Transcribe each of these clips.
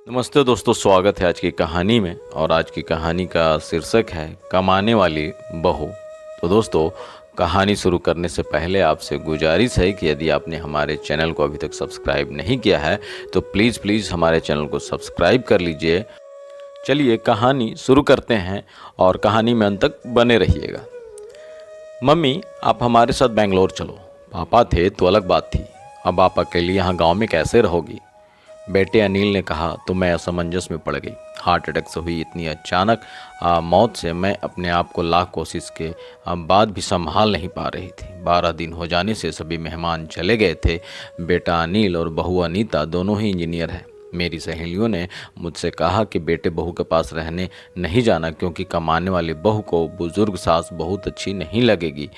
नमस्ते दोस्तों, स्वागत है आज की कहानी में। और आज की कहानी का शीर्षक है कमाने वाली बहू। तो दोस्तों, कहानी शुरू करने से पहले आपसे गुजारिश है कि यदि आपने हमारे चैनल को अभी तक सब्सक्राइब नहीं किया है तो प्लीज़ हमारे चैनल को सब्सक्राइब कर लीजिए। चलिए कहानी शुरू करते हैं और कहानी में अंत तक बने रहिएगा। मम्मी, आप हमारे साथ बेंगलोर चलो। पापा थे तो अलग बात थी, अब आप अकेली यहाँ गाँव में कैसे रहोगी? बेटे अनिल ने कहा तो मैं असमंजस में पड़ गई। हार्ट अटैक से हुई इतनी अचानक मौत से मैं अपने आप को लाख कोशिश के बाद भी संभाल नहीं पा रही थी। 12 दिन हो जाने से सभी मेहमान चले गए थे। बेटा अनिल और बहू अनीता दोनों ही इंजीनियर हैं। मेरी सहेलियों ने मुझसे कहा कि बेटे बहू के पास रहने नहीं जाना, क्योंकि कमाने वाली बहू को बुजुर्ग सास बहुत अच्छी नहीं लगेगी।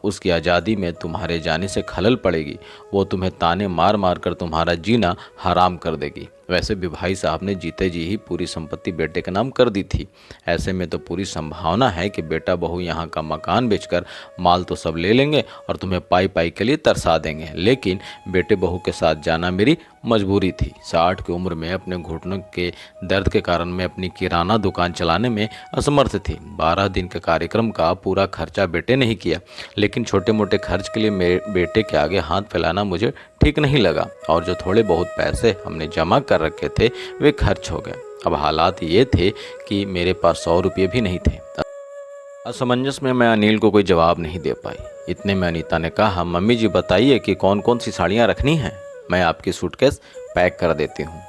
उसकी आज़ादी में तुम्हारे जाने से खलल पड़ेगी। वो तुम्हें ताने मार मार कर तुम्हारा जीना हराम कर देगी। वैसे भी भाई साहब ने जीते जी ही पूरी संपत्ति बेटे के नाम कर दी थी। ऐसे में तो पूरी संभावना है कि बेटा बहू यहाँ का मकान बेचकर माल तो सब ले लेंगे और तुम्हें पाई पाई के लिए तरसा देंगे। लेकिन बेटे बहू के साथ जाना मेरी मजबूरी थी। 60 की उम्र में अपने घुटनों के दर्द के कारण मैं अपनी किराना दुकान चलाने में असमर्थ थी। 12 दिन के कार्यक्रम का पूरा खर्चा बेटे ने ही किया, लेकिन छोटे मोटे खर्च के लिए मेरे बेटे के आगे हाथ फैलाना मुझे ठीक नहीं लगा। और जो थोड़े बहुत पैसे हमने जमा कर रखे थे वे खर्च हो गए। अब हालात ये थे कि मेरे पास 100 रुपये भी नहीं थे। असमंजस में मैं अनिल को कोई जवाब नहीं दे पाई। इतने में अनीता ने कहा, मम्मी जी बताइए कि कौन कौन सी साड़ियाँ रखनी हैं, मैं आपकी सूटकेस पैक कर देती हूँ।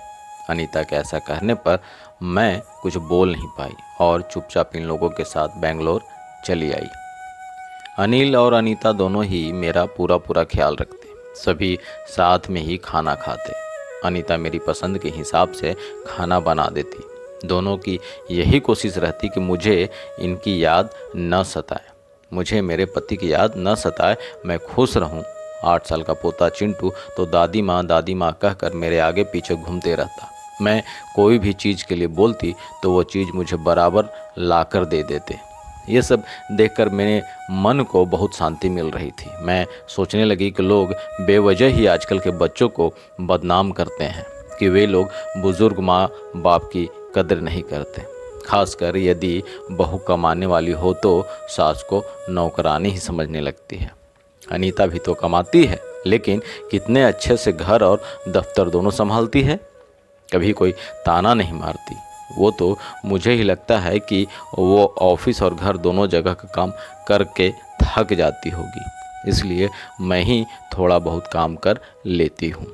अनीता के ऐसा कहने पर मैं कुछ बोल नहीं पाई और चुपचाप इन लोगों के साथ बेंगलोर चली आई। अनिल और अनीता दोनों ही मेरा पूरा ख्याल रखते, सभी साथ में ही खाना खाते। अनीता मेरी पसंद के हिसाब से खाना बना देती। दोनों की यही कोशिश रहती कि मुझे इनकी याद न सताए, मुझे मेरे पति की याद न सताए, मैं खुश रहूं। 8 साल का पोता चिंटू तो दादी माँ कहकर मेरे आगे पीछे घूमते रहता। मैं कोई भी चीज़ के लिए बोलती तो वो चीज़ मुझे बराबर लाकर दे देते। ये सब देखकर मेरे मन को बहुत शांति मिल रही थी। मैं सोचने लगी कि लोग बेवजह ही आजकल के बच्चों को बदनाम करते हैं कि वे लोग बुज़ुर्ग माँ बाप की कदर नहीं करते। खासकर यदि बहू कमाने वाली हो तो सास को नौकरानी ही समझने लगती है। अनीता भी तो कमाती है, लेकिन कितने अच्छे से घर और दफ्तर दोनों संभालती है। कभी कोई ताना नहीं मारती। वो तो मुझे ही लगता है कि वो ऑफिस और घर दोनों जगह का काम करके थक जाती होगी, इसलिए मैं ही थोड़ा बहुत काम कर लेती हूँ।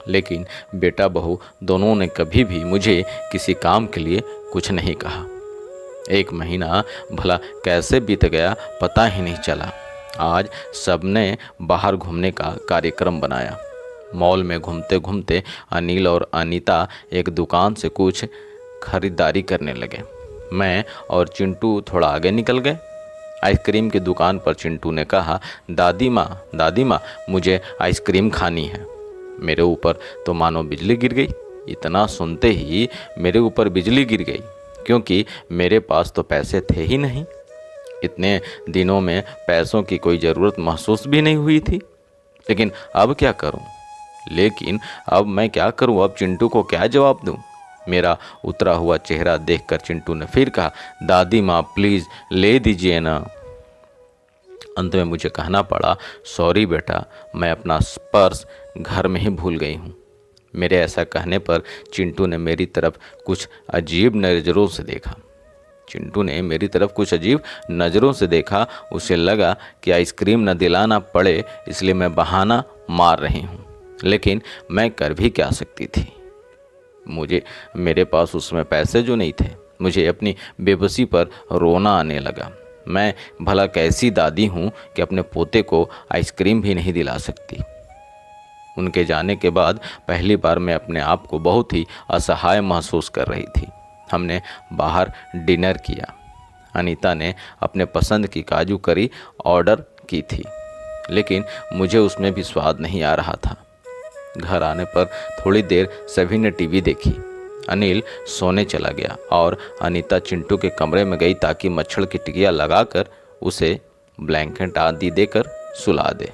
लेकिन बेटा बहू दोनों ने कभी भी मुझे किसी काम के लिए कुछ नहीं कहा। 1 महीना भला कैसे बीत गया पता ही नहीं चला। आज सबने बाहर घूमने का कार्यक्रम बनाया। मॉल में घूमते घूमते अनिल और अनीता एक दुकान से कुछ खरीदारी करने लगे। मैं और चिंटू थोड़ा आगे निकल गए। आइसक्रीम की दुकान पर चिंटू ने कहा, दादी माँ मुझे आइसक्रीम खानी है। मेरे ऊपर तो मानो बिजली गिर गई। इतना सुनते ही मेरे ऊपर बिजली गिर गई, क्योंकि मेरे पास तो पैसे थे ही नहीं। इतने दिनों में पैसों की कोई ज़रूरत महसूस भी नहीं हुई थी। लेकिन अब क्या करूं? अब क्या करूं? अब चिंटू को क्या जवाब दूं? मेरा उतरा हुआ चेहरा देखकर चिंटू ने फिर कहा, दादी माँ प्लीज़ ले दीजिए ना। अंत में मुझे कहना पड़ा, सॉरी बेटा, मैं अपना पर्स घर में ही भूल गई हूँ। मेरे ऐसा कहने पर चिंटू ने मेरी तरफ कुछ अजीब नज़रों से देखा। उसे लगा कि आइसक्रीम न दिलाना पड़े, इसलिए मैं बहाना मार रही हूँ। लेकिन मैं कर भी क्या सकती थी? मेरे पास उसमें पैसे जो नहीं थे। मुझे अपनी बेबसी पर रोना आने लगा। मैं भला कैसी दादी हूँ कि अपने पोते को आइसक्रीम भी नहीं दिला सकती। उनके जाने के बाद पहली बार मैं अपने आप को बहुत ही असहाय महसूस कर रही थी। हमने बाहर डिनर किया। अनीता ने अपने पसंद की काजू करी ऑर्डर की थी, लेकिन मुझे उसमें भी स्वाद नहीं आ रहा था। घर आने पर थोड़ी देर सभी ने टीवी देखी। अनिल सोने चला गया और अनीता चिंटू के कमरे में गई ताकि मच्छर की टिकिया लगाकर उसे ब्लैंकेट आदि देकर सुला दे।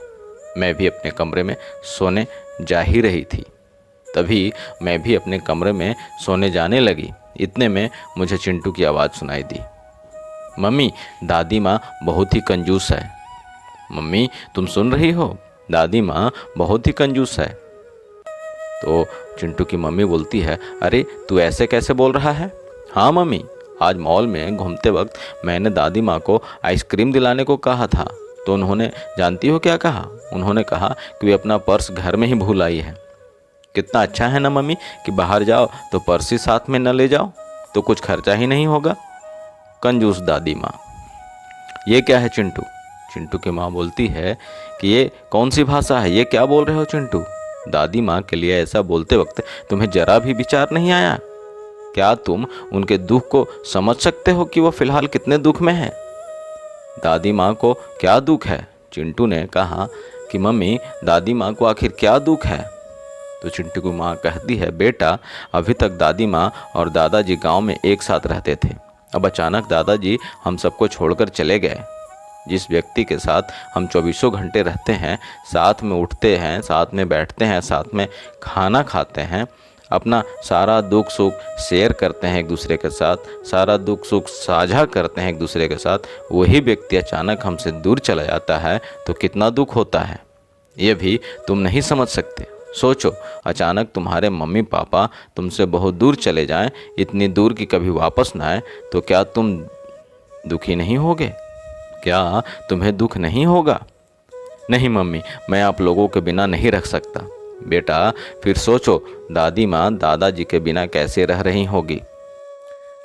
मैं भी अपने कमरे में सोने जा ही रही थी तभी मैं भी अपने कमरे में सोने जाने लगी। इतने में मुझे चिंटू की आवाज़ सुनाई दी, मम्मी, दादी माँ बहुत ही कंजूस है। मम्मी, तुम सुन रही हो? दादी माँ बहुत ही कंजूस है। तो चिंटू की मम्मी बोलती है, अरे तू ऐसे कैसे बोल रहा है? हाँ मम्मी, आज मॉल में घूमते वक्त मैंने दादी माँ को आइसक्रीम दिलाने को कहा था, तो उन्होंने जानती हो क्या कहा? उन्होंने कहा कि वे अपना पर्स घर में ही भूल आई है। कितना अच्छा है ना मम्मी कि बाहर जाओ तो पर्स ही साथ में न ले जाओ, तो कुछ खर्चा ही नहीं होगा। कंजूस दादी माँ। ये क्या है चिंटू? चिंटू की माँ बोलती है कि ये कौन सी भाषा है, ये क्या बोल रहे हो चिंटू? दादी माँ के लिए ऐसा बोलते वक्त तुम्हें जरा भी विचार नहीं आया? क्या तुम उनके दुख को समझ सकते हो कि वो फिलहाल कितने दुख में है? दादी माँ को क्या दुख है? चिंटू ने कहा कि मम्मी, दादी माँ को आखिर क्या दुख है? तो चिंटू की माँ कहती है, बेटा, अभी तक दादी माँ और दादाजी गांव में एक साथ रहते थे। अब अचानक दादाजी हम सबको छोड़कर चले गए। जिस व्यक्ति के साथ हम 24 घंटे रहते हैं, साथ में उठते हैं, साथ में बैठते हैं, साथ में खाना खाते हैं, अपना सारा दुख सुख शेयर करते हैं एक दूसरे के साथ, सारा दुख सुख साझा करते हैं एक दूसरे के साथ, वही व्यक्ति अचानक हमसे दूर चला जाता है तो कितना दुख होता है, ये भी तुम नहीं समझ सकते। सोचो, अचानक तुम्हारे मम्मी पापा तुमसे बहुत दूर चले जाएं, इतनी दूर कि कभी वापस ना आए, तो क्या तुम दुखी नहीं होगे? क्या तुम्हें दुख नहीं होगा? नहीं मम्मी, मैं आप लोगों के बिना नहीं रह सकता। बेटा, फिर सोचो, दादी माँ दादाजी के बिना कैसे रह रही होगी।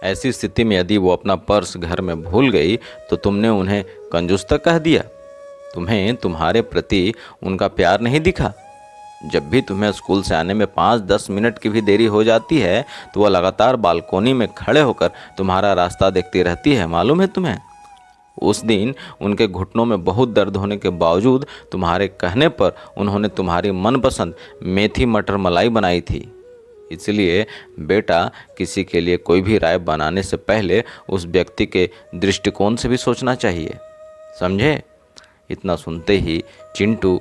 ऐसी स्थिति में यदि वो अपना पर्स घर में भूल गई तो तुमने उन्हें कंजूस तक कह दिया? तुम्हें तुम्हारे प्रति उनका प्यार नहीं दिखा? जब भी तुम्हें स्कूल से आने में 5-10 मिनट की भी देरी हो जाती है तो वह लगातार बालकोनी में खड़े होकर तुम्हारा रास्ता देखती रहती है, मालूम है तुम्हें? उस दिन उनके घुटनों में बहुत दर्द होने के बावजूद तुम्हारे कहने पर उन्होंने तुम्हारी मनपसंद मेथी मटर मलाई बनाई थी। इसलिए बेटा, किसी के लिए कोई भी राय बनाने से पहले उस व्यक्ति के दृष्टिकोण से भी सोचना चाहिए, समझे? इतना सुनते ही चिंटू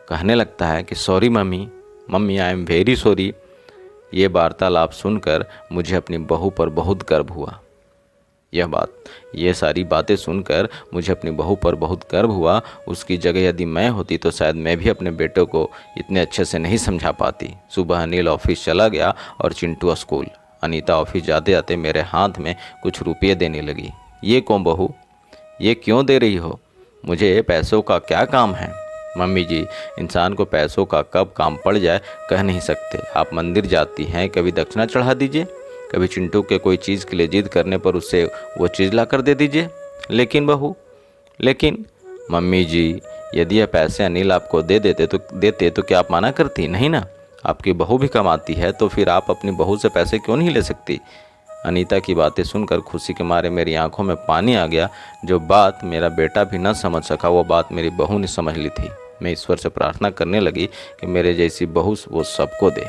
कहने लगता है कि sorry mummy, mummy I am very sorry. ये वार्तालाप सुनकर मुझे अपनी बहू पर बहुत गर्व हुआ। ये सारी बातें सुनकर मुझे अपनी बहू पर बहुत गर्व हुआ। उसकी जगह यदि मैं होती तो शायद मैं भी अपने बेटे को इतने अच्छे से नहीं समझा पाती। सुबह अनिल ऑफिस चला गया और चिंटू स्कूल। अनीता ऑफिस जाते जाते मेरे हाथ में कुछ रुपये देने लगी। ये कौन बहू, ये क्यों दे रही हो? मुझे पैसों का क्या काम है? मम्मी जी, इंसान को पैसों का कब काम पड़ जाए कह नहीं सकते। आप मंदिर जाती हैं, कभी दक्षिणा चढ़ा दीजिए, कभी चिंटू के कोई चीज़ के लिए जिद करने पर उससे वो चीज़ ला कर दे दीजिए। लेकिन बहू, लेकिन मम्मी जी, यदि यह पैसे अनिल आपको देते तो क्या आप मना करती? नहीं ना, आपकी बहू भी कमाती है, तो फिर आप अपनी बहू से पैसे क्यों नहीं ले सकती? अनीता की बातें सुनकर खुशी के मारे मेरी आंखों में पानी आ गया। जो बात मेरा बेटा भी न समझ सका, वो बात मेरी बहू ने समझ ली थी। मैं ईश्वर से प्रार्थना करने लगी कि मेरे जैसी बहू वो सबको दे।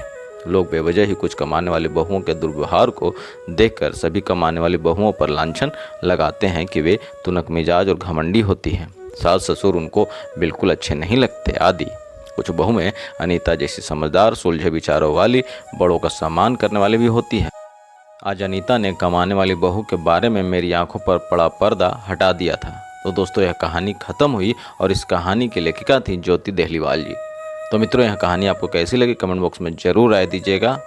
लोग बेवजह ही कुछ कमाने वाली बहुओं के दुर्व्यवहार को देखकर सभी कमाने वाली बहुओं पर लांछन लगाते हैं कि वे तुनक मिजाज और घमंडी होती हैं, सास ससुर उनको बिल्कुल अच्छे नहीं लगते आदि। कुछ बहुएं अनीता जैसी समझदार, सुलझे विचारों वाली, बड़ों का सम्मान करने वाली भी होती हैं। आज अनीता ने कमाने वाली बहू के बारे में मेरी आंखों पर पड़ा पर्दा हटा दिया था। तो दोस्तों, यह कहानी ख़त्म हुई और इस कहानी की लेखिका थी ज्योति देहलीवाल जी। तो मित्रों, यह कहानी आपको कैसी लगी कमेंट बॉक्स में ज़रूर राय दीजिएगा।